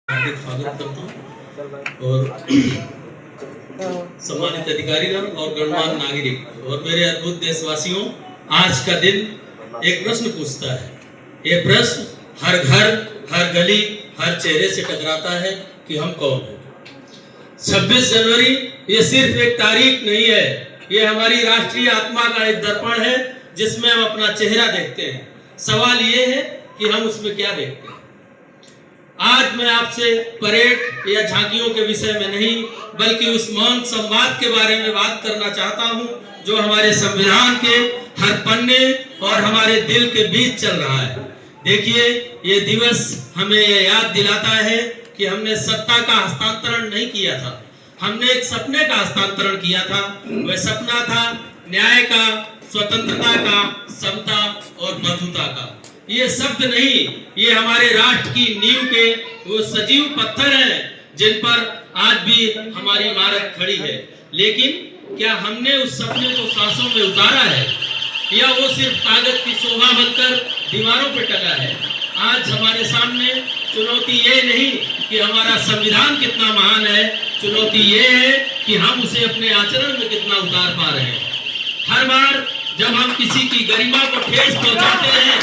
हार्दिक स्वागत करता हूँ और सम्मानित अधिकारीगण और गणमान्य नागरिक और मेरे अद्भुत देशवासियों, आज का दिन एक प्रश्न पूछता है। ये प्रश्न हर घर, हर गली, हर चेहरे से टकराता है कि हम कौन हैं। 26 जनवरी ये सिर्फ एक तारीख नहीं है, ये हमारी राष्ट्रीय आत्मा का एक दर्पण है जिसमें हम अपना चेहरा देखते हैं। सवाल ये है कि हम उसमें क्या देखते हैं। आज मैं आपसे परेड या झांकियों के विषय में नहीं, बल्कि उस मौन संवाद के बारे में बात करना चाहता हूं जो हमारे संविधान के हर पन्ने और हमारे दिल के बीच चल रहा है। देखिए, ये दिवस हमें यह याद दिलाता है कि हमने सत्ता का हस्तांतरण नहीं किया था, हमने एक सपने का हस्तांतरण किया था। वह सपना था न्याय का, स्वतंत्रता का, समता और बंधुता का। ये शब्द नहीं, ये हमारे राष्ट्र की नींव के वो सजीव पत्थर हैं जिन पर आज भी हमारी इमारत खड़ी है। लेकिन क्या हमने उस सपने को सांसों में उतारा है या वो सिर्फ कागज की शोभा बनकर दीवारों पर टका है? आज हमारे सामने चुनौती ये नहीं कि हमारा संविधान कितना महान है, चुनौती ये है कि हम उसे अपने आचरण में कितना उतार पा रहे हैं। हर बार जब हम किसी की गरिमा को ठेस पहुंचाते हैं,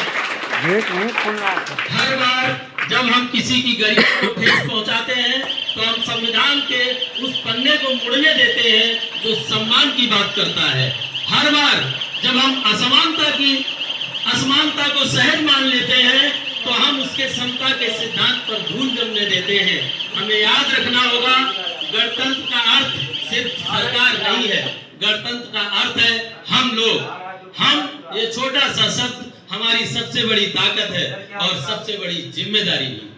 हर बार जब हम किसी की गरिमा को ठेस पहुंचाते हैं, तो हम संविधान के उस पन्ने को मुड़ने देते हैं जो सम्मान की बात करता है। हर बार जब हम असमानता को सहज मान लेते हैं, तो हम उसके समता के सिद्धांत पर धूल जमने देते हैं। हमें याद रखना होगा, गणतंत्र का अर्थ सिर्फ सरकार नहीं है, गणतंत्र का अर्थ है हम लोग। हम, ये छोटा सा शब्द हमारी सबसे बड़ी ताकत है और सबसे बड़ी जिम्मेदारी भी।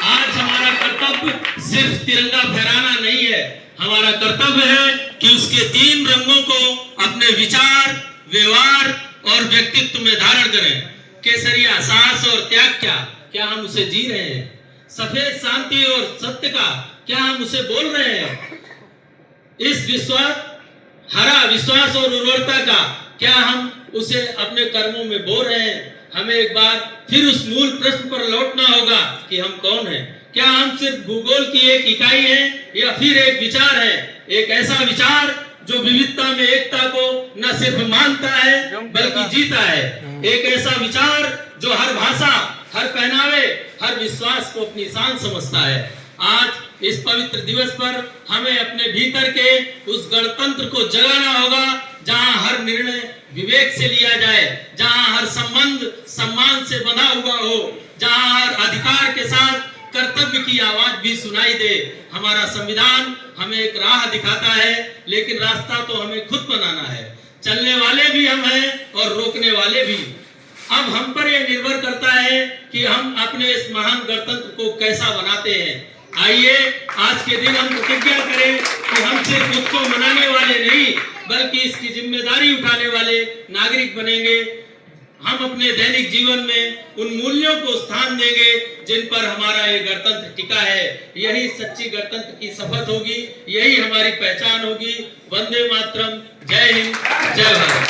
आज हमारा कर्तव्य सिर्फ तिरंगा फहराना नहीं है, हमारा कर्तव्य है कि उसके 3 रंगों को अपने विचार, व्यवहार और व्यक्तित्व में धारण करें। केसरिया साहस और त्याग का, क्या हम उसे जी रहे हैं? सफेद शांति और सत्य का, क्या हम उसे बोल रहे हैं? इस हरा विश्वास और उर्वरता का, क्या हम उसे अपने कर्मों में बो रहे हैं? हमें एक बार फिर उस मूल प्रश्न पर लौटना होगा कि हम कौन हैं। क्या हम सिर्फ भूगोल की एक इकाई हैं या फिर एक विचार है, एक ऐसा विचार जो विविधता में एकता को न सिर्फ मानता है बल्कि जीता है। एक ऐसा विचार जो हर भाषा, हर पहनावे, हर विश्वास को अपनी शान समझता है। आज इस पवित्र दिवस पर हमें अपने भीतर के उस गणतंत्र को जगाना होगा जहां हर निर्णय विवेक से लिया जाए, जहां हर संबंध सम्मान से बना हुआ हो, जहां हर अधिकार के साथ कर्तव्य की आवाज भी सुनाई दे। हमारा संविधान हमें एक राह दिखाता है, लेकिन रास्ता तो हमें खुद बनाना है। चलने वाले भी हम हैं और रोकने वाले भी। अब हम पर यह निर्भर करता है कि हम अपने इस महान गणतंत्र को कैसा बनाते हैं। आइए आज के दिन हम प्रतिज्ञा करें कि हम सिर्फ उसको मनाने वाले नहीं, बल्कि इसकी जिम्मेदारी उठाने वाले नागरिक बनेंगे। हम अपने दैनिक जीवन में उन मूल्यों को स्थान देंगे जिन पर हमारा ये गणतंत्र टिका है। यही सच्ची गणतंत्र की शपथ होगी, यही हमारी पहचान होगी। वंदे मातरम, जय हिंद, जय भारत।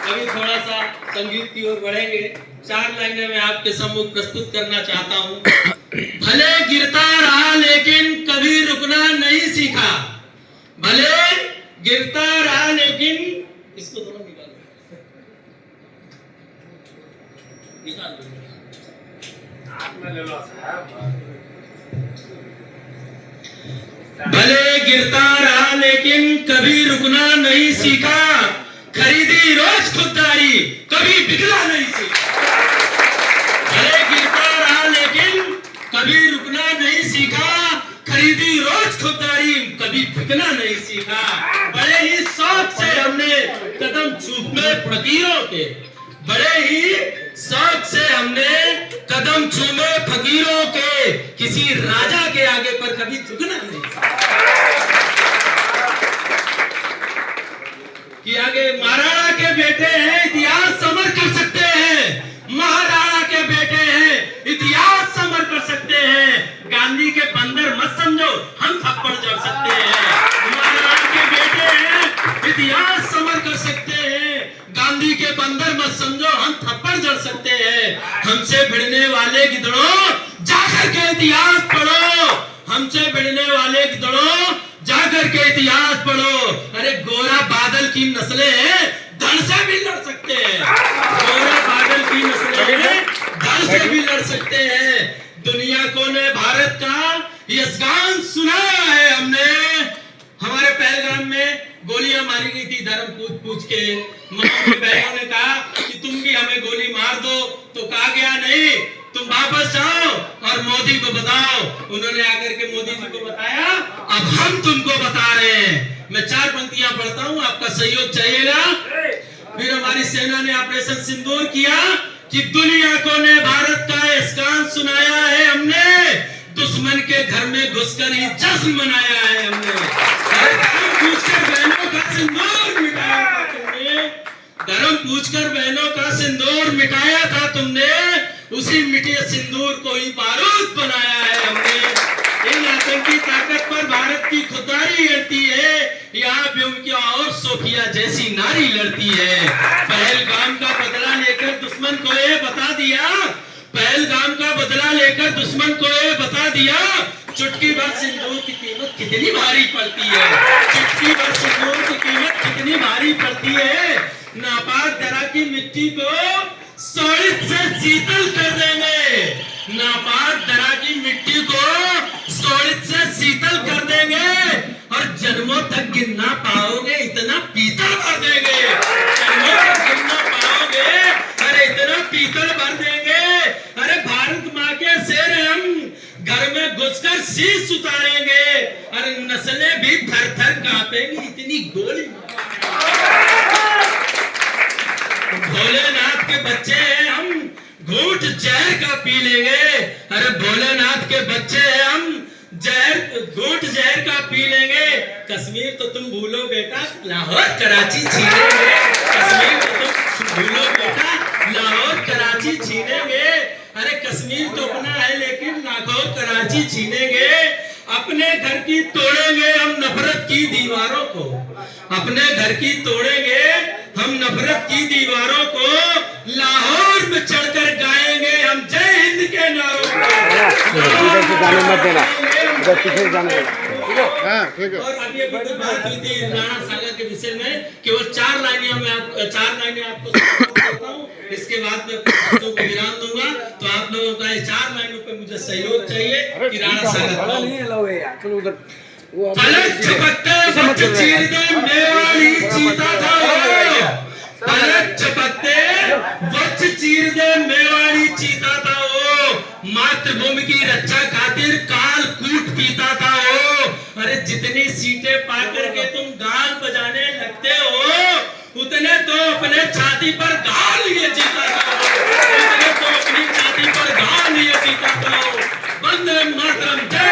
अभी थोड़ा सा संगीत की ओर बढ़ेंगे। 4 लाइनें मैं आपके सम्मुख प्रस्तुत करना चाहता हूँ। भले गिरता रहा लेकिन कभी रुकना नहीं सीखा, भले गिरता रहा लेकिन, इसको थोड़ा निकाल दो। भले गिरता रहा लेकिन कभी रुकना नहीं सीखा, खरीदी रोज खुददारी कभी बिगड़ा नहीं सीखा। भले गिरता रहा लेकिन कभी रुकना नहीं सीखा, खरीदी रोज खुददारी कभी बिकना नहीं सीखा। बड़े ही शौक से हमने कदम चूमे फकीरों के, बड़े ही शौक से हमने कदम चूमे फकीरों के, किसी राजा के आगे पर कभी झुकना नहीं कि आगे महाराणा के बेटे हैं, इतिहास समर कर सकते हैं। महाराणा के बेटे हैं, इतिहास समर कर सकते हैं। गांधी के बंदर मत समझो, हम थप्पड़ जड़ सकते हैं। महाराणा के बेटे हैं, इतिहास समर कर सकते हैं। गांधी के बंदर मत समझो, हम थप्पड़ जड़ सकते हैं। हमसे भिड़ने वाले गिदड़ों जाकर के इतिहास पढ़ो, हमसे भिड़ने वाले गिदड़ों जाकर के इतिहास पढ़ो। अरे गोरा बादल की नस्लें धड़ से भी लड़ सकते हैं, गोरा बादल की नस्लें धड़ से भी लड़ सकते हैं। दुनिया को ने भारत का यशगान सुनाया है हमने। हमारे पहलगाम में गोलियां मारी गई थी धर्म पूछ के, माओ के बहनों ने कहा कि तुम भी हमें गोली मार दो, तो कहा गया नहीं, तुम वापस जाओ और मोदी को बताओ। उन्होंने आकर के मोदी जी को बताया, अब हम तुमको बता रहे हैं। मैं 4 पंक्तियां पढ़ता हूं, आपका सहयोग चाहिएगा। फिर हमारी सेना ने ऑपरेशन सिंदूर किया कि दुनिया को ने भारत का यशगान सुनाया है हमने, दुश्मन के घर में घुसकर ही जश्न मनाया है हमने। पूछकर बहनों का सिंदूर मिटाया था तुमने, धर्म पूछकर बहनों का सिंदूर मिटाया था तुमने, उसी मिटे सिंदूर को ही बारूद बनाया है हमने। इन आतंकी ताकत पर भारत की खुदारी लड़ती है, यहाँ ब्योमिया और सोफिया जैसी नारी लड़ती है। पहलगाम का बदला लेकर दुश्मन को ये बता दिया, पहलगाम का बदला लेकर दुश्मन को ये बता दिया, चुटकी भर सिंदूर की कीमत कितनी भारी पड़ती है, चुटकी भर सिंदूर की कीमत कितनी भारी पड़ती है। नापाक धरा की मिट्टी को सोलित से शीतल कर देंगे, नापाक धरा की मिट्टी को सोलित से शीतल कर देंगे, और जन्मों तक गिन ना पाओगे इतना पीतल भर देंगे, जन्मों तक गिन ना पाओगे, अरे इतना पीतल भर देंगे। अरे भारत माँ के शेर हम घर में घुसकर शीश उतारेंगे, अरे नस्लें भी थर थर कांपेंगी इतनी गोली। भोलेनाथ के बच्चे हैं हम, घूंट जहर का पी लेंगे, अरे भोलेनाथ के बच्चे हैं हम, घूंट जहर का पी लेंगे। कश्मीर तो तुम भूलो बेटा, लाहौर कराची छीनेंगे, कश्मीर तो तुम भूलो बेटा, लाहौर कराची छीनेंगे। अरे कश्मीर तो अपना है लेकिन लाहौर कराची छीनेंगे। अपने घर की तोड़ेंगे हम नफरत की दीवारों को, अपने घर की तोड़ेंगे हम नफरत की दीवारों को, लाहौर में चढ़कर गाएंगे हम जय हिंद के नारों को। और अभी अभी कुछ बात हुई थी राणा सागर के विषय में, केवल 4 लाइनें आपको देता हूँ, इसके बाद मैं बातों को विराम दूंगा। तो आप लोगों का 4 लाइनों पे मुझे सहयोग चाहिए कि राणा सागर पलक झपकते वक्त चीर दे मेवाड़ी चीता था वो, पलक झपकते वक्त चीर दे मेवाड़ी चीता था वो, मातृभूमि की रक्षा खातिर काल कूट पीता था वो। अरे जितनी सीटें पाकर के तुम गाल बजाने लगते हो, उतने तो अपने छाती पर गाल लिए जीता था वो, उतने तो अपनी छाती पर गाल लिए जीता था वो। वंदे मातरम।